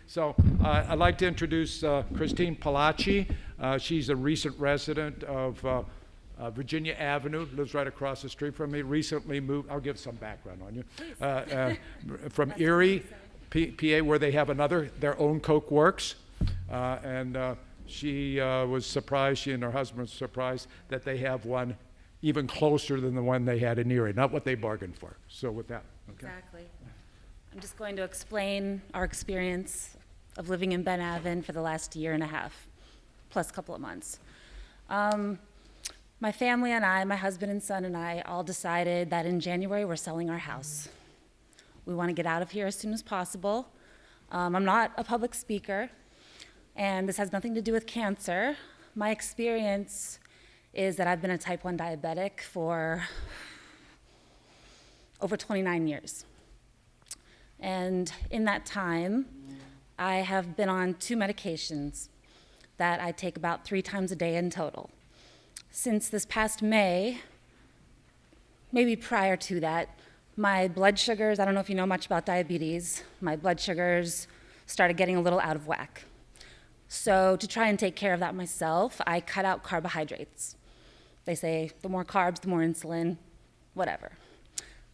So I'd like to introduce Christine Pollachi. She's a recent resident of Virginia Avenue, lives right across the street from me, recently moved, I'll give some background on you, from Erie, PA, where they have their own Coke Works. She was surprised, she and her husband were surprised that they have one even closer than the one they had in Erie, not what they bargained for. So with that, okay. Exactly. I'm just going to explain our experience of living in Ben Avon for the last year and a half, plus a couple of months. My family and I, my husband and son and I, all decided that in January we're selling our house. We want to get out of here as soon as possible. I'm not a public speaker, and this has nothing to do with cancer. My experience is that I've been a type 1 diabetic for over 29 years. And in that time, I have been on 2 medications that I take about 3 times a day in total. Since this past May, maybe prior to that, my blood sugars, I don't know if you know much about diabetes, my blood sugars started getting a little out of whack. So to try and take care of that myself, I cut out carbohydrates. They say the more carbs, the more insulin, whatever.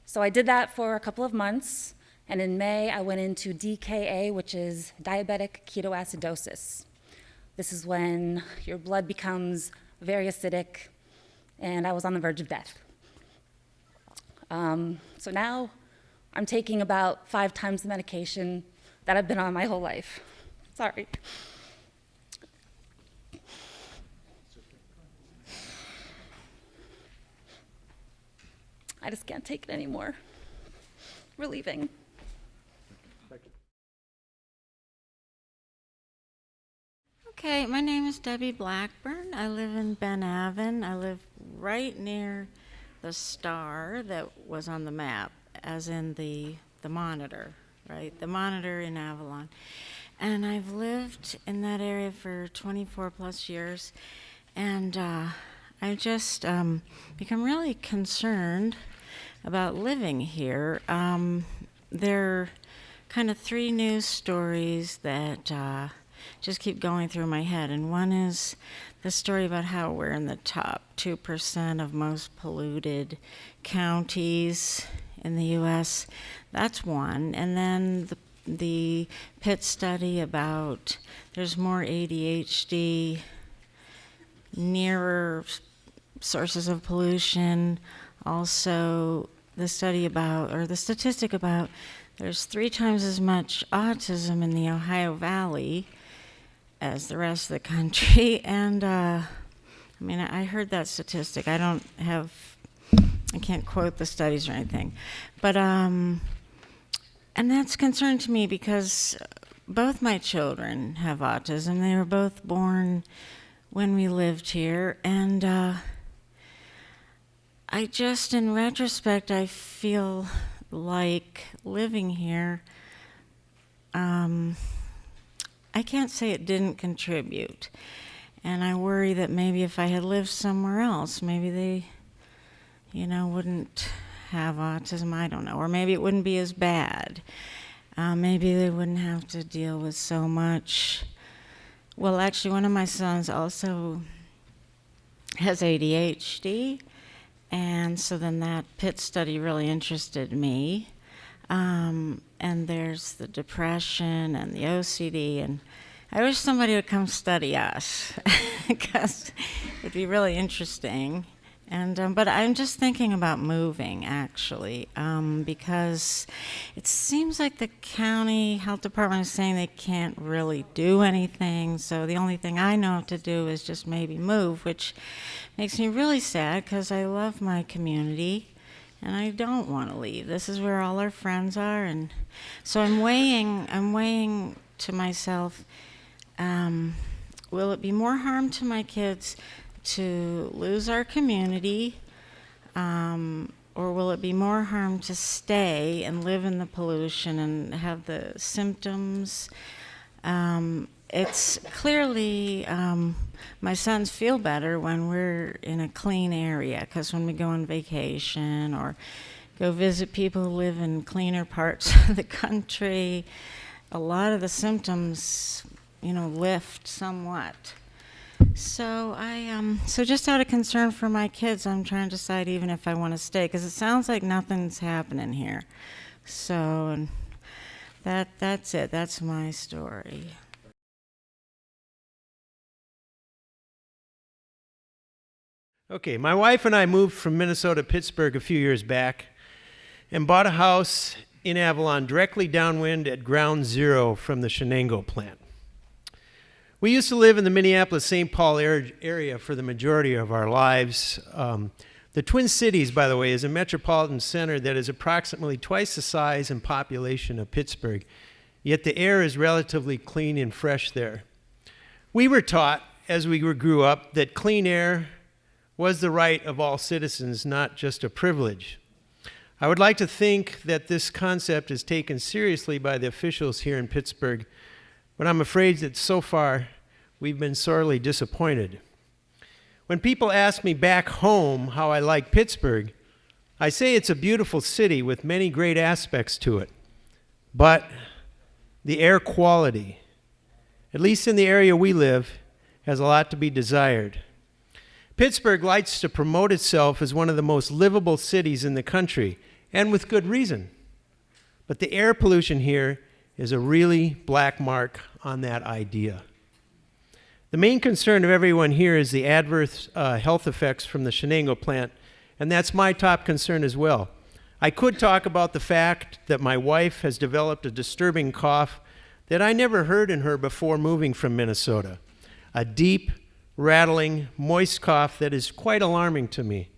So I did that for a couple of months. And in May, I went into DKA, which is diabetic ketoacidosis. This is when your blood becomes very acidic, and I was on the verge of death. So now I'm taking about 5 times the medication that I've been on my whole life. Sorry. I just can't take it anymore. We're leaving. Okay, my name is Debbie Blackburn. I live in Ben Avon. I live right near the star that was on the map, as in the monitor, right? The monitor in Avalon. And I've lived in that area for 24 plus years. And I've just become really concerned about living here. There are kind of 3 news stories that just keep going through my head. And one is the story about how we're in the top 2% of most polluted counties in the U.S. That's one. And then the Pitt study about there's more ADHD nearer sources of pollution. Also, the study about, or the statistic about, there's 3 times as much autism in the Ohio Valley as the rest of the country. And I mean, I heard that statistic. I can't quote the studies or anything. But, and that's concerning to me because both my children have autism. They were both born when we lived here. And I just, in retrospect, I feel like living here, I can't say it didn't contribute. And I worry that maybe if I had lived somewhere else, maybe they, wouldn't have autism, I don't know. Or maybe it wouldn't be as bad. Maybe they wouldn't have to deal with so much. Well, actually, one of my sons also has ADHD. And so then that Pitt study really interested me. And there's the depression and the OCD, and I wish somebody would come study us because it'd be really interesting. And but I'm just thinking about moving, actually, because it seems like the county health department is saying they can't really do anything, so the only thing I know to do is just maybe move, which makes me really sad because I love my community. And I don't want to leave. This is where all our friends are, and so I'm weighing to myself, will it be more harm to my kids to lose our community, or will it be more harm to stay and live in the pollution and have the symptoms? It's clearly, my sons feel better when we're in a clean area, because when we go on vacation or go visit people who live in cleaner parts of the country, a lot of the symptoms, lift somewhat. So so just out of concern for my kids, I'm trying to decide even if I want to stay, because it sounds like nothing's happening here. So and that's it. That's my story. Okay, my wife and I moved from Minnesota to Pittsburgh a few years back and bought a house in Avalon directly downwind at ground zero from the Shenango plant. We used to live in the Minneapolis-St. Paul area for the majority of our lives. The Twin Cities, by the way, is a metropolitan center that is approximately twice the size and population of Pittsburgh, yet the air is relatively clean and fresh there. We were taught, as we grew up, that clean air was the right of all citizens, not just a privilege. I would like to think that this concept is taken seriously by the officials here in Pittsburgh, but I'm afraid that so far we've been sorely disappointed. When people ask me back home how I like Pittsburgh, I say it's a beautiful city with many great aspects to it. But the air quality, at least in the area we live, has a lot to be desired. Pittsburgh likes to promote itself as one of the most livable cities in the country, and with good reason. But the air pollution here is a really black mark on that idea. The main concern of everyone here is the adverse health effects from the Shenango plant, and that's my top concern as well. I could talk about the fact that my wife has developed a disturbing cough that I never heard in her before moving from Minnesota. A deep, rattling, moist cough that is quite alarming to me.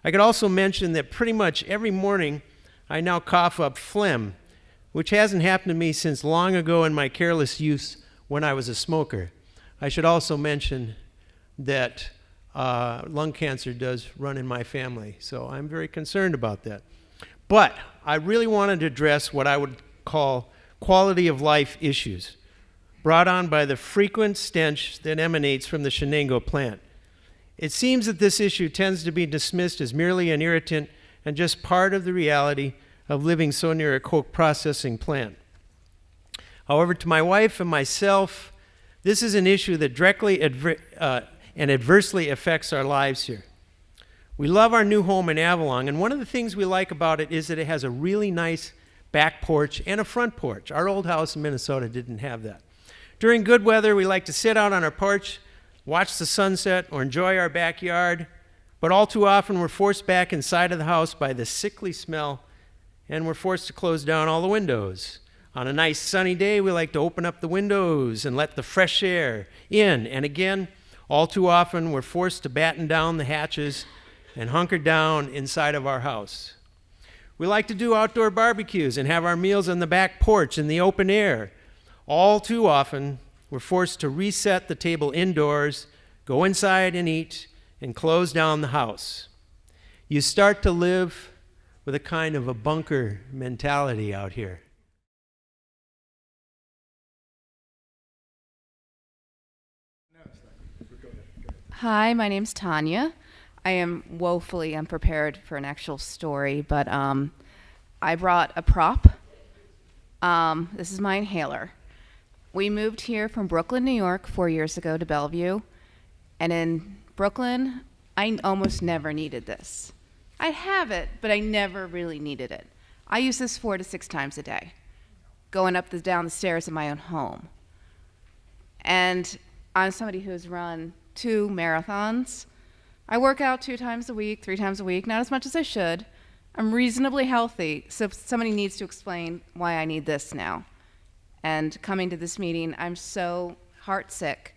I could also mention that pretty much every morning I now cough up phlegm, which hasn't happened to me since long ago in my careless youth when I was a smoker. I should also mention that lung cancer does run in my family, so I'm very concerned about that. But I really wanted to address what I would call quality of life issues brought on by the frequent stench that emanates from the Shenango plant. It seems that this issue tends to be dismissed as merely an irritant and just part of the reality of living so near a coke processing plant. However, to my wife and myself, this is an issue that directly and adversely affects our lives here. We love our new home in Avalon, and one of the things we like about it is that it has a really nice back porch and a front porch. Our old house in Minnesota didn't have that. During good weather, we like to sit out on our porch, watch the sunset, or enjoy our backyard, but all too often we're forced back inside of the house by the sickly smell, and we're forced to close down all the windows. On a nice sunny day, we like to open up the windows and let the fresh air in, and again, all too often we're forced to batten down the hatches and hunker down inside of our house. We like to do outdoor barbecues and have our meals on the back porch in the open air. All too often, we're forced to reset the table indoors, go inside and eat, and close down the house. You start to live with a kind of a bunker mentality out here. Hi, my name's Tanya. I am woefully unprepared for an actual story, but I brought a prop. This is my inhaler. We moved here from Brooklyn, New York 4 years ago to Bellevue, and in Brooklyn, I almost never needed this. I have it, but I never really needed it. I use this 4 to 6 times a day, going up down the stairs in my own home. And I'm somebody who's run 2 marathons. I work out 2 times a week, 3 times a week, not as much as I should. I'm reasonably healthy, so somebody needs to explain why I need this now. And coming to this meeting, I'm so heartsick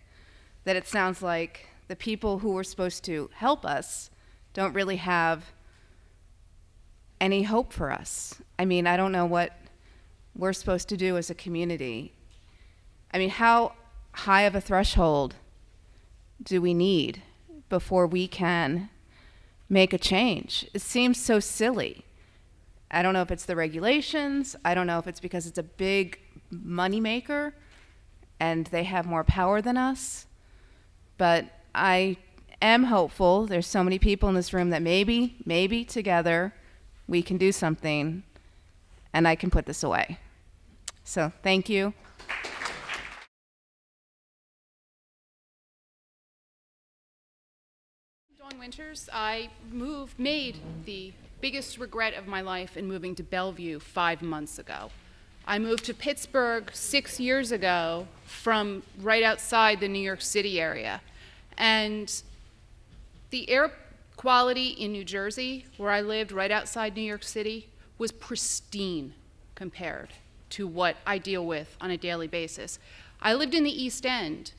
that it sounds like the people who were supposed to help us don't really have any hope for us. I mean, I don't know what we're supposed to do as a community. I mean, how high of a threshold do we need before we can make a change? It seems so silly. I don't know if it's the regulations. I don't know if it's because it's a big moneymaker and they have more power than us. But I am hopeful. There's so many people in this room that maybe together we can do something and I can put this away. So thank you. Dawn Winters. I made the biggest regret of my life in moving to Bellevue 5 months ago. I moved to Pittsburgh 6 years ago from right outside the New York City area. And the air quality in New Jersey, where I lived right outside New York City, was pristine compared to what I deal with on a daily basis. I lived in the East End,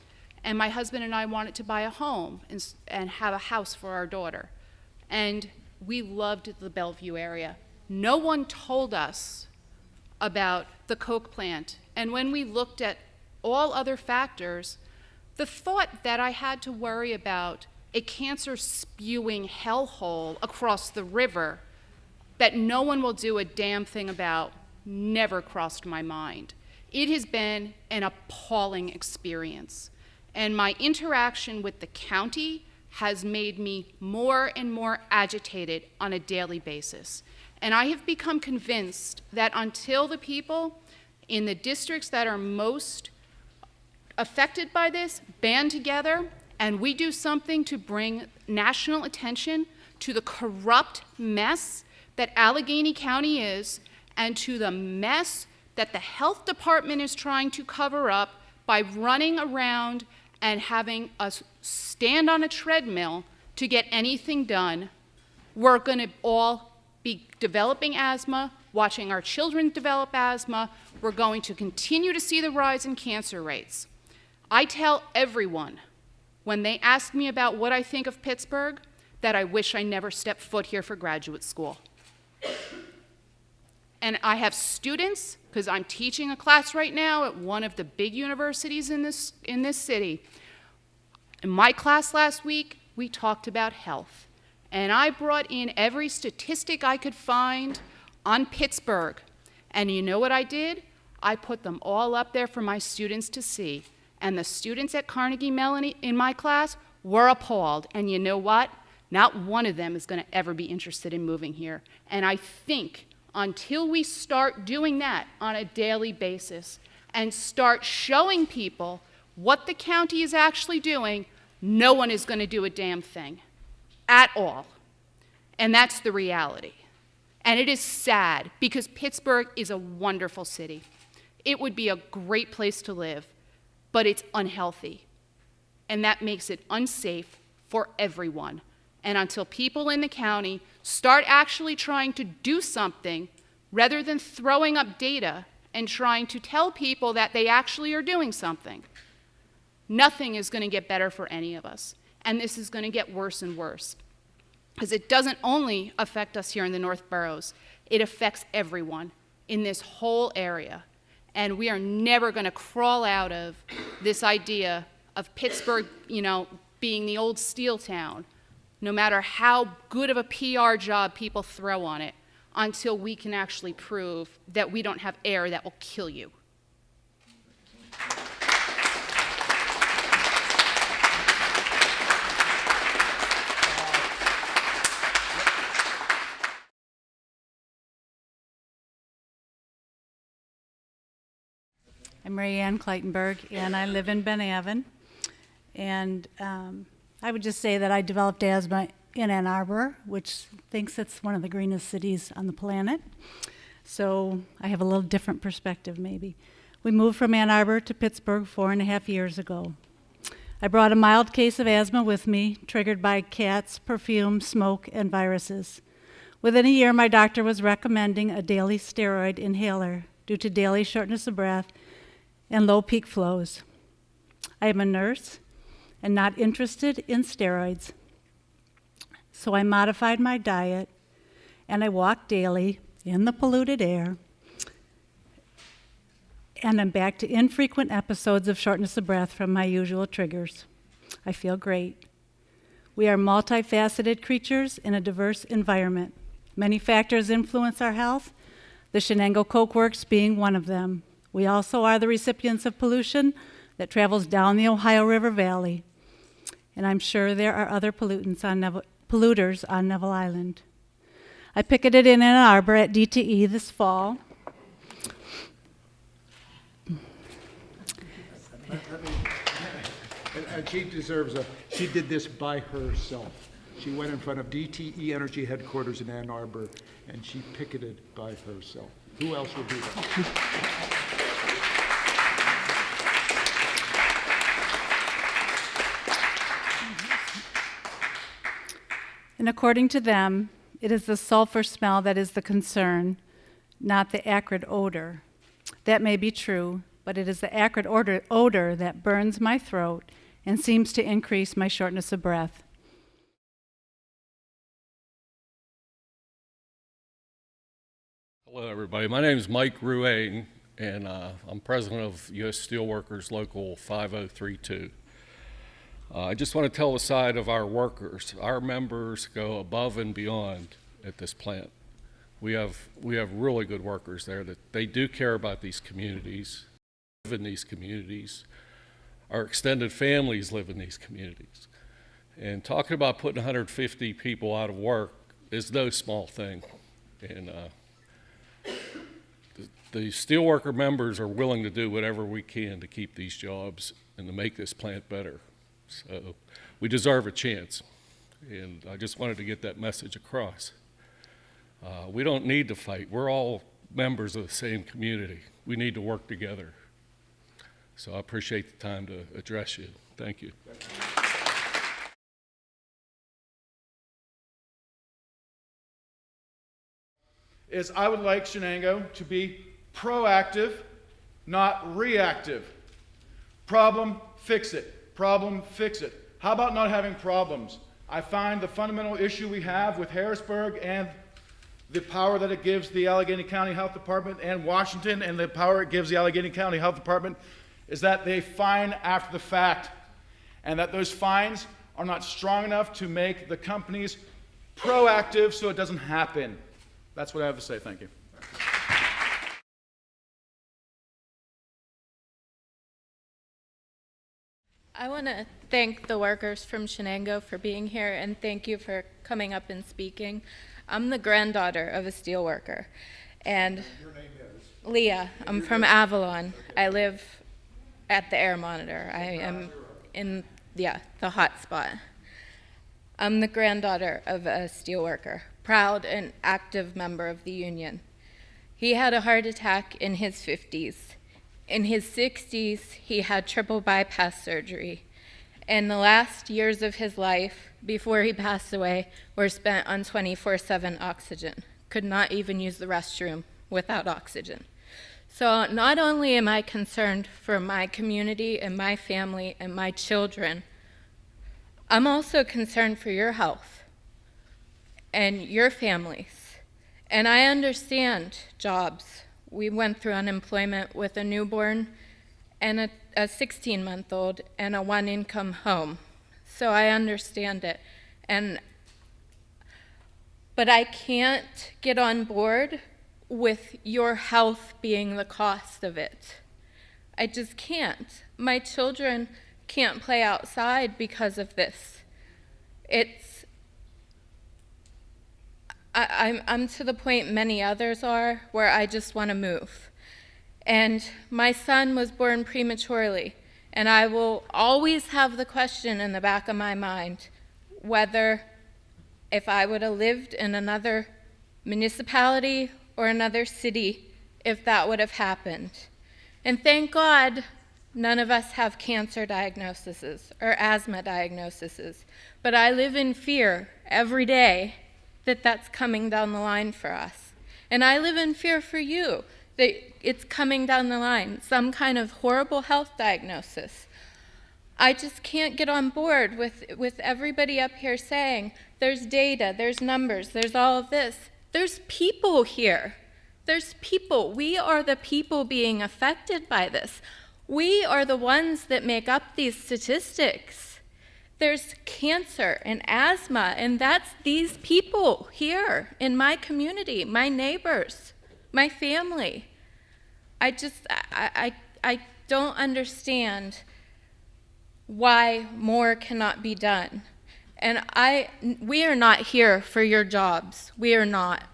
and my husband and I wanted to buy a home and have a house for our daughter. And we loved the Bellevue area. No one told us about the coke plant. And when we looked at all other factors, the thought that I had to worry about a cancer-spewing hellhole across the river that no one will do a damn thing about never crossed my mind. It has been an appalling experience. And my interaction with the county has made me more and more agitated on a daily basis. And I have become convinced that until the people in the districts that are most affected by this band together and we do something to bring national attention to the corrupt mess that Allegheny County is and to the mess that the health department is trying to cover up by running around and having us stand on a treadmill to get anything done, we're going to all be developing asthma, watching our children develop asthma. We're going to continue to see the rise in cancer rates. I tell everyone when they ask me about what I think of Pittsburgh that I wish I never stepped foot here for graduate school. And I have students, because I'm teaching a class right now at one of the big universities in this city. In my class last week, we talked about health. And I brought in every statistic I could find on Pittsburgh. And you know what I did? I put them all up there for my students to see. And the students at Carnegie Mellon in my class were appalled. And you know what? Not one of them is going to ever be interested in moving here. And I think until we start doing that on a daily basis and start showing people what the county is actually doing, no one is going to do a damn thing at all. And that's the reality. And it is sad because Pittsburgh is a wonderful city. It would be a great place to live, but it's unhealthy. And that makes it unsafe for everyone. And until people in the county start actually trying to do something rather than throwing up data and trying to tell people that they actually are doing something, nothing is going to get better for any of us. And this is going to get worse and worse. Because it doesn't only affect us here in the North Boroughs, it affects everyone in this whole area. And we are never going to crawl out of this idea of Pittsburgh, being the old steel town, no matter how good of a PR job people throw on it, until we can actually prove that we don't have air that will kill you. I'm Mary Ann Kleitenberg, and I live in Ben Avon. And I would just say that I developed asthma in Ann Arbor, which thinks it's one of the greenest cities on the planet. So I have a little different perspective, maybe. We moved from Ann Arbor to Pittsburgh 4.5 years ago. I brought a mild case of asthma with me, triggered by cats, perfume, smoke, and viruses. Within a year, my doctor was recommending a daily steroid inhaler due to daily shortness of breath and low peak flows. I am a nurse and not interested in steroids. So I modified my diet and I walk daily in the polluted air, and I'm back to infrequent episodes of shortness of breath from my usual triggers. I feel great. We are multifaceted creatures in a diverse environment. Many factors influence our health, the Shenango Coke Works being one of them. We also are the recipients of pollution that travels down the Ohio River Valley. And I'm sure there are other polluters on Neville Island. I picketed in Ann Arbor at DTE this fall. And she deserves she did this by herself. She went in front of DTE Energy headquarters in Ann Arbor, and she picketed by herself. Who else would do that? And according to them, it is the sulfur smell that is the concern, not the acrid odor. That may be true, but it is the acrid odor that burns my throat and seems to increase my shortness of breath. Hello, everybody. My name is Mike Ruane, and I'm president of U.S. Steelworkers Local 5032. I just want to tell the side of our workers. Our members go above and beyond at this plant. We have really good workers there that they do care about these communities, live in these communities. Our extended families live in these communities. And talking about putting 150 people out of work is no small thing. And the steelworker members are willing to do whatever we can to keep these jobs and to make this plant better. So we deserve a chance, and I just wanted to get that message across. We don't need to fight. We're all members of the same community. We need to work together. So I appreciate the time to address you. Thank you. Is I would like Shenango to be proactive, not reactive. Problem, fix it. Problem, fix it. How about not having problems? I find the fundamental issue we have with Harrisburg and the power that it gives the Allegheny County Health Department and Washington and the power it gives the Allegheny County Health Department is that they fine after the fact, and that those fines are not strong enough to make the companies proactive so it doesn't happen. That's what I have to say. Thank you. I want to thank the workers from Shenango for being here, and thank you for coming up and speaking. I'm the granddaughter of a steelworker, and Your name is? Leah. I'm from Avalon. I live at the air monitor. I am in the hot spot. I'm the granddaughter of a steelworker, proud and active member of the union. He had a heart attack in his 50s. In his 60s, he had triple bypass surgery. And the last years of his life, before he passed away, were spent on 24/7 oxygen. Could not even use the restroom without oxygen. So not only am I concerned for my community and my family and my children, I'm also concerned for your health and your families. And I understand jobs. We went through unemployment with a newborn and a 16-month-old and a one-income home. So I understand it. But I can't get on board with your health being the cost of it. I just can't. My children can't play outside because of this. I'm to the point many others are where I just want to move. And my son was born prematurely, and I will always have the question in the back of my mind whether if I would have lived in another municipality or another city, if that would have happened. And thank God none of us have cancer diagnoses or asthma diagnoses, but I live in fear every day that that's coming down the line for us. And I live in fear for you, that it's coming down the line, some kind of horrible health diagnosis. I just can't get on board with everybody up here saying, there's data, there's numbers, there's all of this. There's people here. There's people. We are the people being affected by this. We are the ones that make up these statistics. There's cancer and asthma, and that's these people here in my community, my neighbors, my family. I don't understand why more cannot be done. And we are not here for your jobs. We are not.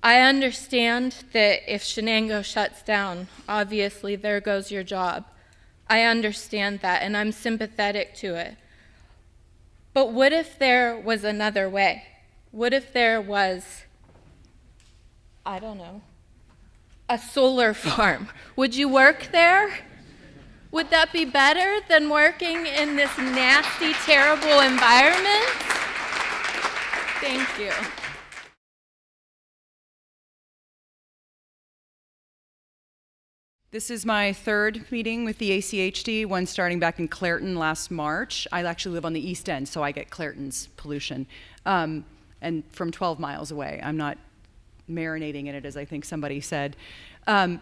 I understand that if Shenango shuts down, obviously there goes your job. I understand that, and I'm sympathetic to it. But what if there was another way? What if there was, I don't know, a solar farm? Would you work there? Would that be better than working in this nasty, terrible environment? Thank you. This is my third meeting with the ACHD, one starting back in Clairton last March. I actually live on the East End, so I get Clairton's pollution, and from 12 miles away. I'm not marinating in it, as I think somebody said. There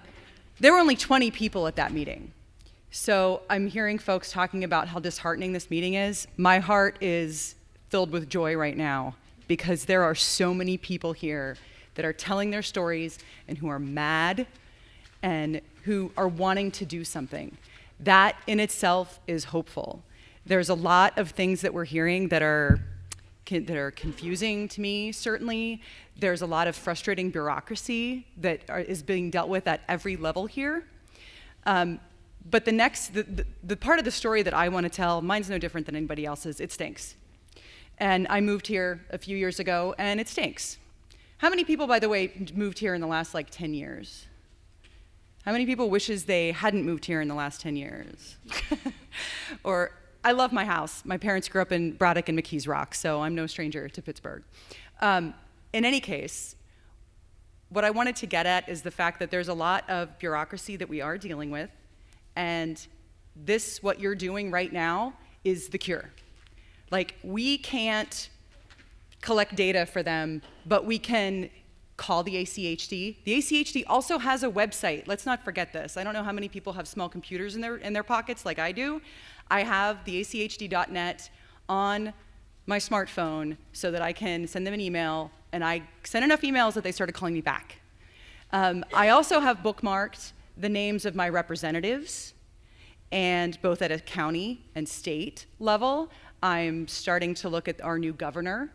were only 20 people at that meeting. So I'm hearing folks talking about how disheartening this meeting is. My heart is filled with joy right now because there are so many people here that are telling their stories and who are mad and who are wanting to do something. That in itself is hopeful. There's a lot of things that we're hearing that are confusing to me, certainly. There's a lot of frustrating bureaucracy that is being dealt with at every level here. But the part of the story that I want to tell, mine's no different than anybody else's. It stinks. And I moved here a few years ago, and it stinks. How many people, by the way, moved here in the last, 10 years? How many people wishes they hadn't moved here in the last 10 years? Or, I love my house. My parents grew up in Braddock and McKees Rock, so I'm no stranger to Pittsburgh. In any case, what I wanted to get at is the fact that there's a lot of bureaucracy that we are dealing with, and what you're doing right now is the cure. We can't collect data for them, but we can call the ACHD. The ACHD also has a website. Let's not forget this. I don't know how many people have small computers in their pockets like I do. I have the achd.net on my smartphone so that I can send them an email, and I sent enough emails that they started calling me back. I also have bookmarked the names of my representatives, and both at a county and state level. I'm starting to look at our new governor.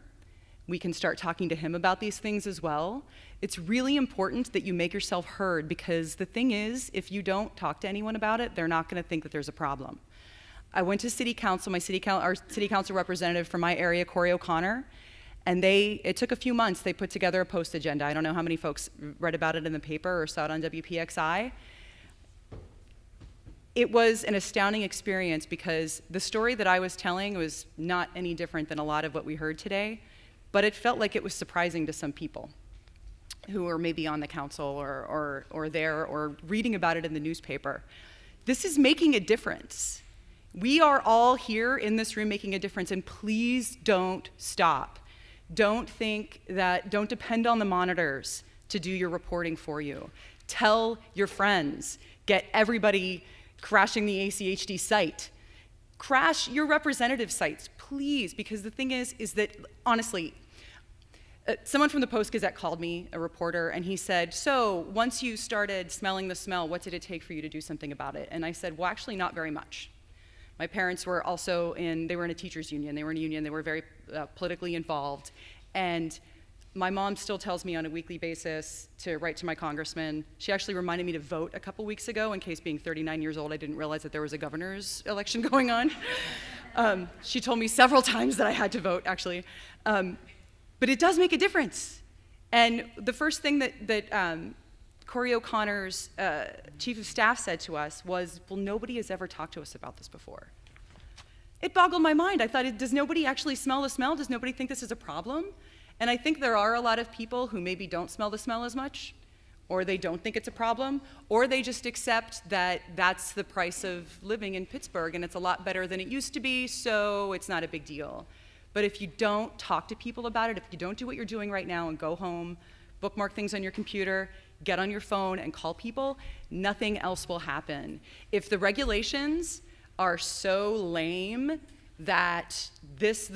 We can start talking to him about these things as well. It's really important that you make yourself heard, because the thing is, if you don't talk to anyone about it, they're not going to think that there's a problem. I went to city council, our city council representative from my area, Corey O'Connor, and it took a few months. They put together a post agenda. I don't know how many folks read about it in the paper or saw it on WPXI. It was an astounding experience because the story that I was telling was not any different than a lot of what we heard today, but it felt like it was surprising to some people who were maybe on the council or there or reading about it in the newspaper. This is making a difference. We are all here in this room making a difference, and please don't stop. Don't depend on the monitors to do your reporting for you. Tell your friends, get everybody crashing the ACHD site. Crash your representative sites, please, because the thing is that, honestly, someone from the Post-Gazette called me, a reporter, and he said, so once you started smelling the smell, what did it take for you to do something about it? And I said, well, actually not very much. My parents were also they were in a teachers union. They were in a union. They were very politically involved. And my mom still tells me on a weekly basis to write to my congressman. She actually reminded me to vote a couple weeks ago, in case being 39 years old, I didn't realize that there was a governor's election going on. She told me several times that I had to vote, actually. But it does make a difference. And the first thing that Corey O'Connor's chief of staff said to us was, well, nobody has ever talked to us about this before. It boggled my mind. I thought, does nobody actually smell the smell? Does nobody think this is a problem? And I think there are a lot of people who maybe don't smell the smell as much, or they don't think it's a problem, or they just accept that that's the price of living in Pittsburgh and it's a lot better than it used to be, so it's not a big deal. But if you don't talk to people about it, if you don't do what you're doing right now and go home, bookmark things on your computer, get on your phone and call people, nothing else will happen. If the regulations are so lame that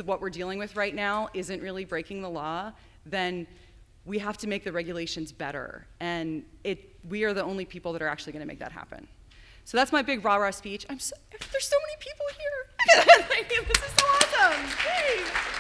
what we're dealing with right now isn't really breaking the law, then we have to make the regulations better. And we are the only people that are actually gonna make that happen. So that's my big rah-rah speech. There's so many people here. This is so awesome. Hey.